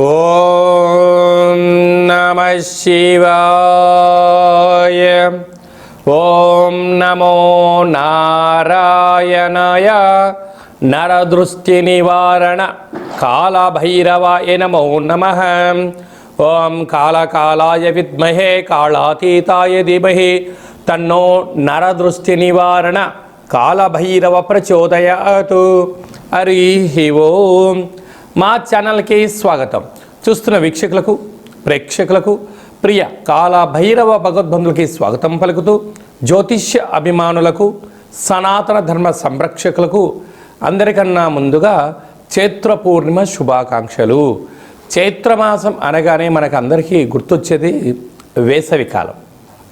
ఓం నమః శివాయ. ఓం నమో నారాయణాయ. నరదృష్టి నివారణ కాళభైరవాయ నమో నమః. ఓం కాళకాలాయ విద్మహే కాళాతీతాయ ధీమహి తన్నో నరదృష్టి నివారణ కాళభైరవ ప్రచోదయాతు. హరి ఓం. మా ఛానల్కి స్వాగతం. చూస్తున్న వీక్షకులకు, ప్రేక్షకులకు, ప్రియ కాళభైరవ భగవద్బంధులకి స్వాగతం పలుకుతూ, జ్యోతిష్య అభిమానులకు, సనాతన ధర్మ సంరక్షకులకు అందరికన్నా ముందుగా చైత్ర పూర్ణిమ శుభాకాంక్షలు. చైత్రమాసం అనగానే మనకు అందరికీ గుర్తొచ్చేది వేసవి కాలం.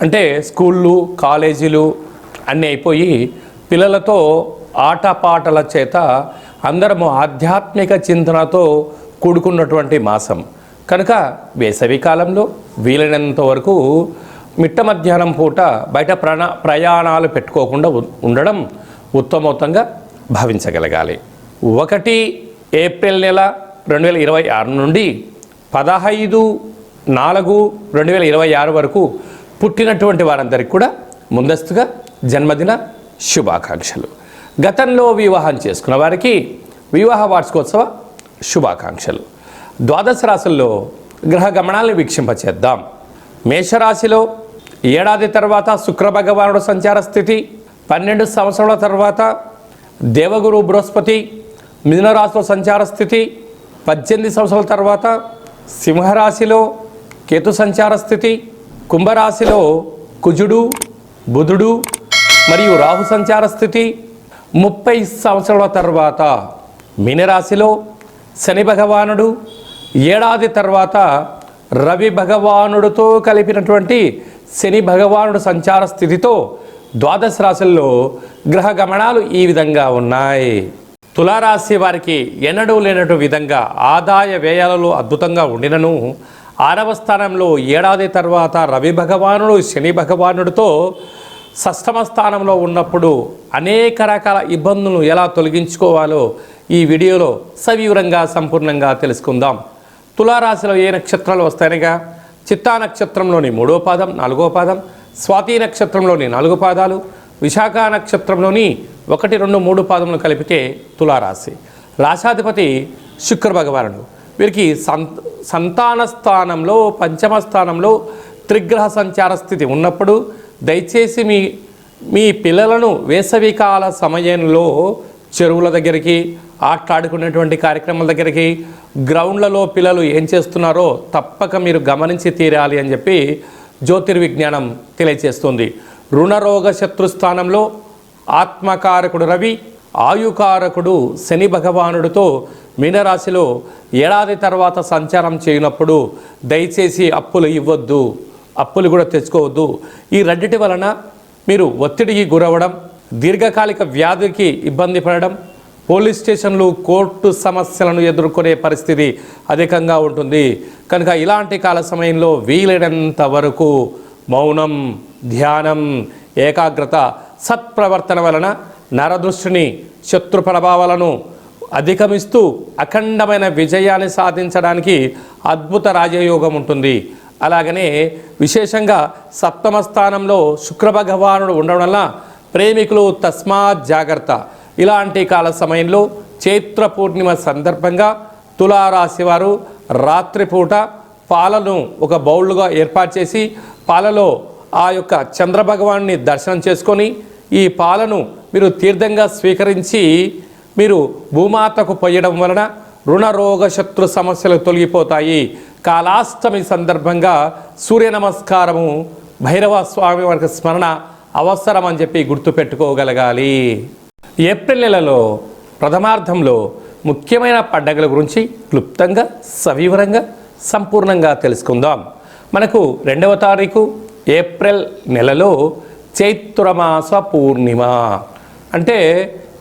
అంటే స్కూళ్ళు, కాలేజీలు అన్నీ అయిపోయి పిల్లలతో ఆటపాటల చేత అందరము ఆధ్యాత్మిక చింతనతో కూడుకున్నటువంటి మాసం కనుక వేసవి కాలంలో వీలైనంత వరకు మిట్ట మధ్యాహ్నం పూట బయట ప్రయాణాలు పెట్టుకోకుండా ఉండడం ఉత్తమోత్తంగా భావించగలగాలి. 1 ఏప్రిల్ నెల 2026 నుండి 15/4/2026 వరకు పుట్టినటువంటి వారందరికీ కూడా ముందస్తుగా జన్మదిన శుభాకాంక్షలు. గతంలో వివాహం చేసుకున్న వారికి వివాహ వార్షికోత్సవ శుభాకాంక్షలు. ద్వాదశ రాశుల్లో గ్రహ గమనాలను వీక్షింపచేద్దాం. మేషరాశిలో ఏడాది తర్వాత శుక్ర భగవానుడు సంచార స్థితి, 12 సంవత్సరాల తర్వాత దేవగురు బృహస్పతి మిథునరాశిలో సంచార స్థితి, 18 సంవత్సరాల తర్వాత సింహరాశిలో కేతు సంచార స్థితి, కుంభరాశిలో కుజుడు, బుధుడు మరియు రాహు సంచార స్థితి, 30 సంవత్సరాల తర్వాత మీనరాశిలో శని భగవానుడు, ఏడాది తర్వాత రవి భగవానుడితో కలిపినటువంటి శని భగవానుడు సంచార స్థితితో ద్వాదశ రాశుల్లో గ్రహ గమనాలు ఈ విధంగా ఉన్నాయి. తులారాశి వారికి ఎన్నడూ లేనటు విధంగా ఆదాయ వ్యయాలలో అద్భుతంగా ఉండినను 6వ స్థానంలో ఏడాది తర్వాత రవి భగవానుడు శని భగవానుడితో 6వ స్థానంలో ఉన్నప్పుడు అనేక రకాల ఇబ్బందులను ఎలా తొలగించుకోవాలో ఈ వీడియోలో సవివరంగా సంపూర్ణంగా తెలుసుకుందాం. తులారాశిలో ఏ నక్షత్రాలు వస్తాయనగా చిత్తా నక్షత్రంలోని 3వ పాదం, 4వ పాదం, స్వాతి నక్షత్రంలోని 4 పాదాలు, విశాఖ నక్షత్రంలోని 1, 2, 3 పాదములు కలిపితే తులారాశి. రాశాధిపతి శుక్ర భగవానుడు. వీరికి సంతాన స్థానంలో 5వ స్థానంలో త్రిగ్రహ సంచార స్థితి ఉన్నప్పుడు దయచేసి మీ పిల్లలను వేసవికాల సమయంలో చెరువుల దగ్గరికి, ఆటలాడుకునేటువంటి కార్యక్రమాల దగ్గరికి, గ్రౌండ్లలో పిల్లలు ఏం చేస్తున్నారో తప్పక మీరు గమనించి తీరాలి అని చెప్పి జ్యోతిర్విజ్ఞానం తెలియజేస్తుంది. రుణరోగ శత్రుస్థానంలో ఆత్మకారకుడు రవి, ఆయుకారకుడు శని భగవానుడితో మీనరాశిలో ఏడాది తర్వాత సంచారం చేయనప్పుడు దయచేసి అప్పులు ఇవ్వద్దు, అప్పులు కూడా తెచ్చుకోవద్దు. ఈ రెండిటి వలన మీరు ఒత్తిడికి గురవ్వడం, దీర్ఘకాలిక వ్యాధికి ఇబ్బంది పడడం, పోలీస్ స్టేషన్లు, కోర్టు సమస్యలను ఎదుర్కొనే పరిస్థితి అధికంగా ఉంటుంది. కనుక ఇలాంటి కాల సమయంలో వీలైనంత వరకు మౌనం, ధ్యానం, ఏకాగ్రత, సత్ప్రవర్తన వలన నరదృష్టిని, శత్రు ప్రభావాలను అధిగమిస్తూ అఖండమైన విజయాన్ని సాధించడానికి అద్భుత రాజయోగం ఉంటుంది. అలాగనే విశేషంగా 7వ స్థానంలో శుక్ర భగవానుడు ఉండడం వల్ల ప్రేమికులు తస్మాత్ జాగ్రత్త. ఇలాంటి కాల సమయంలో చైత్ర పూర్ణిమ సందర్భంగా తులారాశి వారు రాత్రిపూట పాలను ఒక బౌల్గా ఏర్పాటు చేసి పాలలో ఆ యొక్క చంద్రభగవాన్ని దర్శనం చేసుకొని ఈ పాలను మీరు తీర్థంగా స్వీకరించి మీరు భూమాతకు పోయడం వలన రుణరోగ శత్రు సమస్యలు తొలగిపోతాయి. కాలాష్టమి సందర్భంగా సూర్య నమస్కారము, భైరవ స్వామి వారికి స్మరణ అవసరం అని చెప్పి గుర్తుపెట్టుకోగలగాలి. ఏప్రిల్ నెలలో ప్రథమార్థంలో ముఖ్యమైన పండుగల గురించి క్లుప్తంగా, సవివరంగా, సంపూర్ణంగా తెలుసుకుందాం. మనకు 2వ తారీఖు ఏప్రిల్ నెలలో చైత్రమాస పూర్ణిమ అంటే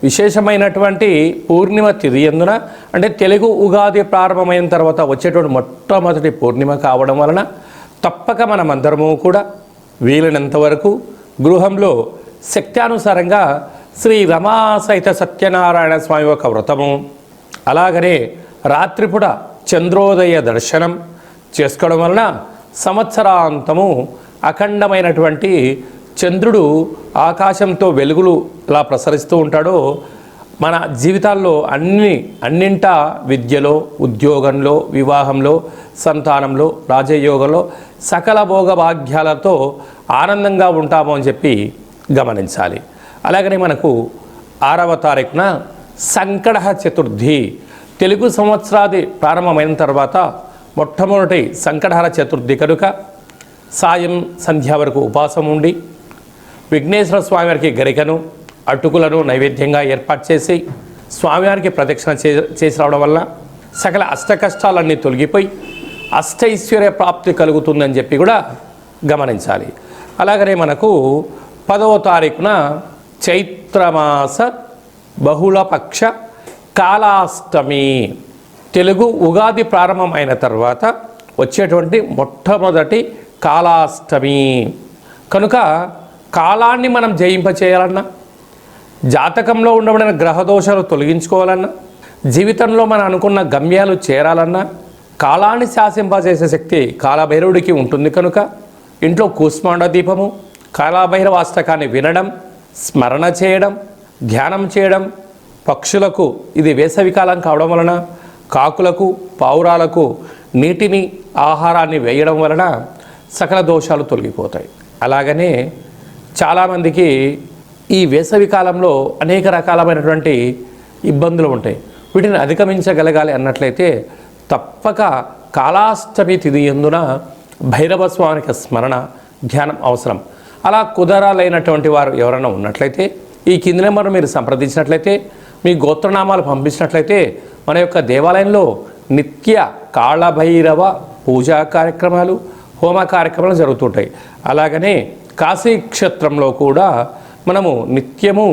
విశేషమైనటువంటి పూర్ణిమ తిథి ఎందున, అంటే తెలుగు ఉగాది ప్రారంభమైన తర్వాత వచ్చేటువంటి మొట్టమొదటి పూర్ణిమ కావడం వలన తప్పక మనమందరము కూడా వీలైనంత వరకు గృహంలో శక్త్యానుసారంగా శ్రీ రమా సహిత సత్యనారాయణ స్వామి యొక్క వ్రతము, అలాగనే రాత్రిపూట చంద్రోదయ దర్శనం చేసుకోవడం వలన సంవత్సరాంతము అఖండమైనటువంటి చంద్రుడు ఆకాశంతో వెలుగులు ఎలా ప్రసరిస్తూ ఉంటాడో మన జీవితాల్లో అన్నింటా విద్యలో, ఉద్యోగంలో, వివాహంలో, సంతానంలో, రాజయోగంలో సకల భోగభాగ్యాలతో ఆనందంగా ఉంటాము అని చెప్పి గమనించాలి. అలాగనే మనకు 6వ తారీఖున సంకటహ చతుర్థి, తెలుగు సంవత్సరాది ప్రారంభమైన తర్వాత మొట్టమొదటి సంకటహర చతుర్థి కనుక సాయం సంధ్య వరకు ఉపవాసం ఉండి విఘ్నేశ్వర స్వామివారికి గరికను, అటుకులను నైవేద్యంగా ఏర్పాటు చేసి స్వామివారికి ప్రదక్షిణ చేసి రావడం వల్ల సకల అష్ట కష్టాలన్నీ తొలగిపోయి అష్టైశ్వర్య ప్రాప్తి కలుగుతుందని చెప్పి కూడా గమనించాలి. అలాగనే మనకు 10వ తారీఖున చైత్రమాస బహుళపక్ష కాలాష్టమి, తెలుగు ఉగాది ప్రారంభం అయిన తర్వాత వచ్చేటువంటి మొట్టమొదటి కాలాష్టమి కనుక కాలాన్ని మనం జయింపచేయాలన్నా, జాతకంలో ఉండబడిన గ్రహదోషాలు తొలగించుకోవాలన్నా, జీవితంలో మనం అనుకున్న గమ్యాలు చేరాలన్నా కాలాన్ని శాసింపజేసే శక్తి కాలభైరవుడికి ఉంటుంది కనుక ఇంట్లో కూష్మాండ దీపము, కాలభైరవ అష్టకాన్ని వినడం, స్మరణ చేయడం, ధ్యానం చేయడం, పక్షులకు ఇది వేసవికాలం కావడం వలన కాకులకు, పావురాలకు నీటిని, ఆహారాన్ని వేయడం వలన సకల దోషాలు తొలగిపోతాయి. అలాగనే చాలామందికి ఈ వేసవి కాలంలో అనేక రకాలమైనటువంటి ఇబ్బందులు ఉంటాయి. వీటిని అధిగమించగలగాలి అన్నట్లయితే తప్పక కాలాష్టమి తిథి యందున భైరవ స్వామికి స్మరణ, ధ్యానం అవసరం. అలా కుదరాలైనటువంటి వారు ఎవరైనా ఉన్నట్లయితే ఈ కింది నెంబర్ను మీరు సంప్రదించినట్లయితే, మీ గోత్రనామాలు పంపించినట్లయితే మన యొక్క దేవాలయంలో నిత్య కాళభైరవ పూజా కార్యక్రమాలు, హోమ కార్యక్రమాలు జరుగుతుంటాయి. అలాగనే కాశీ క్షేత్రంలో కూడా మనము నిత్యము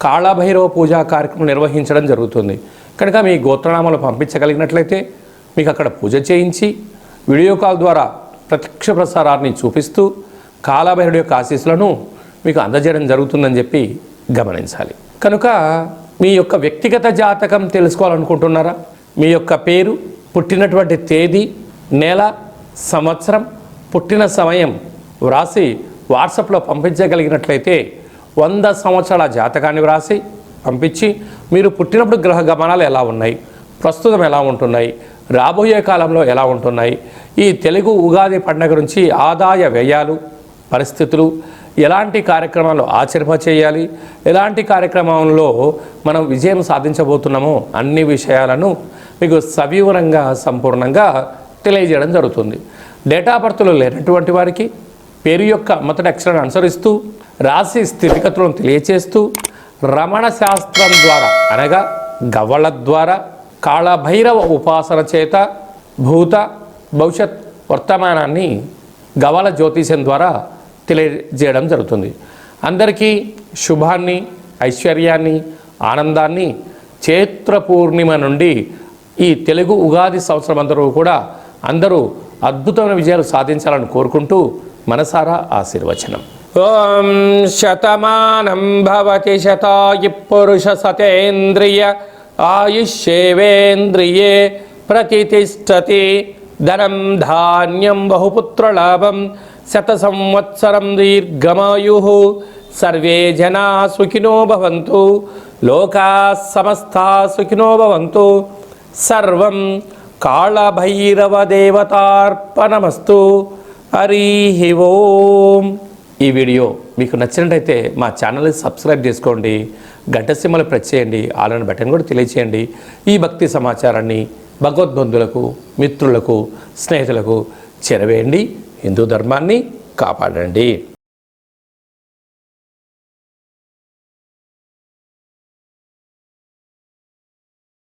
కాళభైరవ పూజా కార్యక్రమం నిర్వహించడం జరుగుతుంది. కనుక మీ గోత్రనామాలు పంపించగలిగినట్లయితే మీకు అక్కడ పూజ చేయించి వీడియో కాల్ ద్వారా ప్రత్యక్ష ప్రసారాన్ని చూపిస్తూ కాళభైరుడి యొక్క ఆశీస్సులను మీకు అందజేయడం జరుగుతుందని చెప్పి గమనించాలి. కనుక మీ యొక్క వ్యక్తిగత జాతకం తెలుసుకోవాలనుకుంటున్నారా? మీ యొక్క పేరు, పుట్టినటువంటి తేదీ, నెల, సంవత్సరం, పుట్టిన సమయం వ్రాసి వాట్సాప్లో పంపించగలిగినట్లయితే 100 సంవత్సరాల జాతకాన్ని వ్రాసి పంపించి మీరు పుట్టినప్పుడు గ్రహ గమనాలు ఎలా ఉన్నాయి, ప్రస్తుతం ఎలా ఉంటున్నాయి, రాబోయే కాలంలో ఎలా ఉంటున్నాయి, ఈ తెలుగు ఉగాది పండుగ నుంచి ఆదాయ వ్యయాలు, పరిస్థితులు, ఎలాంటి కార్యక్రమాలు ఆచరింపచేయాలి, ఎలాంటి కార్యక్రమంలో మనం విజయం సాధించబోతున్నామో అన్ని విషయాలను మీకు సవివరంగా సంపూర్ణంగా తెలియజేయడం జరుగుతుంది. డేటా బర్త్లో లేనటువంటి వారికి పేరు యొక్క మొదటి అక్షరాన్ని అనుసరిస్తూ రాశి స్థితిగతులను తెలియచేస్తూ రమణ శాస్త్రం ద్వారా అనగా గవ్వల ద్వారా కాళభైరవ ఉపాసన చేత భూత భవిష్యత్ వర్తమానాన్ని గవ్వల జ్యోతిష్యం ద్వారా తెలియజేయడం జరుగుతుంది. అందరికీ శుభాన్ని, ఐశ్వర్యాన్ని, ఆనందాన్ని చైత్ర పూర్ణిమ నుండి ఈ తెలుగు ఉగాది సంవత్సరం అందరూ అద్భుతమైన విజయాలు సాధించాలని కోరుకుంటూ మనసారా ఆశీర్వచనం. ఓం శతమానం భవతి శతాయు పురుష సతేంద్రియ ఆయుష్యేవేంద్రియే ప్రతిష్టతి ధనం ధాన్యం బహుపుత్రలాభం శత సంవత్సరం దీర్ఘమాయు సర్వే జనా సుఖినో భవంతు లోకా సమస్తా సుఖినో భవంతు సర్వం కాళభైరవ దేవతార్పణమస్తు. హరి ఓం. ఈ వీడియో మీకు నచ్చినట్టయితే మా ఛానల్ని సబ్స్క్రైబ్ చేసుకోండి, గంట సింబల్ ప్రెస్ చేయండి, ఆల్ బటన్ కూడా తెలియచేయండి. ఈ భక్తి సమాచారాన్ని భగవద్బంధులకు, మిత్రులకు, స్నేహితులకు చేరవేయండి. హిందూ ధర్మాన్ని కాపాడండి.